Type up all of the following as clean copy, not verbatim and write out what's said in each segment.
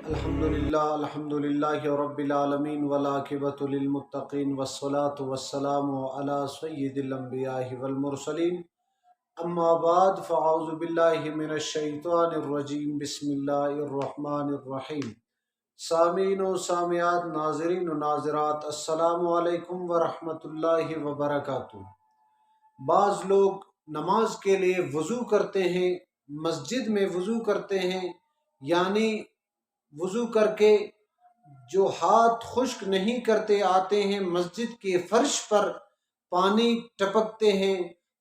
الحمدللہ رب العالمین والعاقبۃ للمتقین والصلاة والسلام علی سید الانبیاء والمرسلین اما بعد فاعوذ باللہ من الشیطان الرجیم بسم اللہ الرحمن الرحیم۔ سامعین و سامعات، ناظرین و ناظرات، السلام علیکم ورحمۃ اللہ وبرکاتہ۔ بعض لوگ نماز کے لیے وضو کرتے ہیں، مسجد میں وضو کرتے ہیں، یعنی وضو کر کے جو ہاتھ خشک نہیں کرتے آتے ہیں مسجد کے فرش پر پانی ٹپکتے ہیں،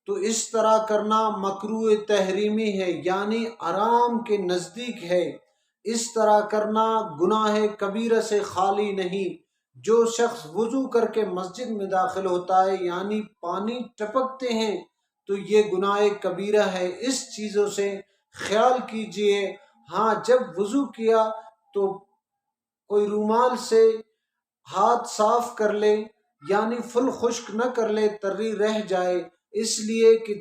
تو اس طرح کرنا مکروہ تحریمی ہے، یعنی حرام کے نزدیک ہے۔ اس طرح کرنا گناہ کبیرہ سے خالی نہیں۔ جو شخص وضو کر کے مسجد میں داخل ہوتا ہے یعنی پانی ٹپکتے ہیں تو یہ گناہ کبیرہ ہے۔ اس چیزوں سے خیال کیجئے۔ ہاں، جب وضو کیا تو کوئی رومال سے ہاتھ صاف کر لے، یعنی فل خشک نہ کر لے، تری رہ جائے، اس لیے کہ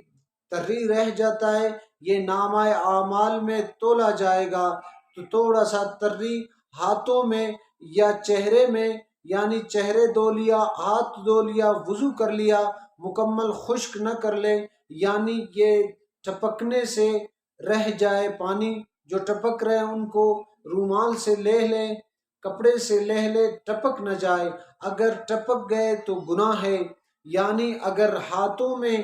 تری رہ جاتا ہے یہ نامہ اعمال میں تولا جائے گا، تو تھوڑا سا تری ہاتھوں میں یا چہرے میں، یعنی چہرے دھو لیا، ہاتھ دھو لیا، وضو کر لیا، مکمل خشک نہ کر لے، یعنی یہ ٹپکنے سے رہ جائے، پانی جو ٹپک رہے ان کو رومال سے لے لیں، کپڑے سے لے لے، ٹپک نہ جائے۔ اگر ٹپک گئے تو گناہ ہے، یعنی اگر ہاتھوں میں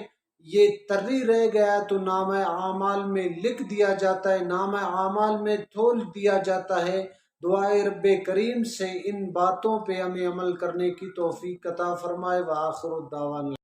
یہ تری رہ گیا تو نامہ اعمال میں لکھ دیا جاتا ہے، نامہ اعمال میں تول دیا جاتا ہے۔ دعائے رب کریم سے ان باتوں پہ ہمیں عمل کرنے کی توفیق عطا فرمائے۔ وآخر الدعوانا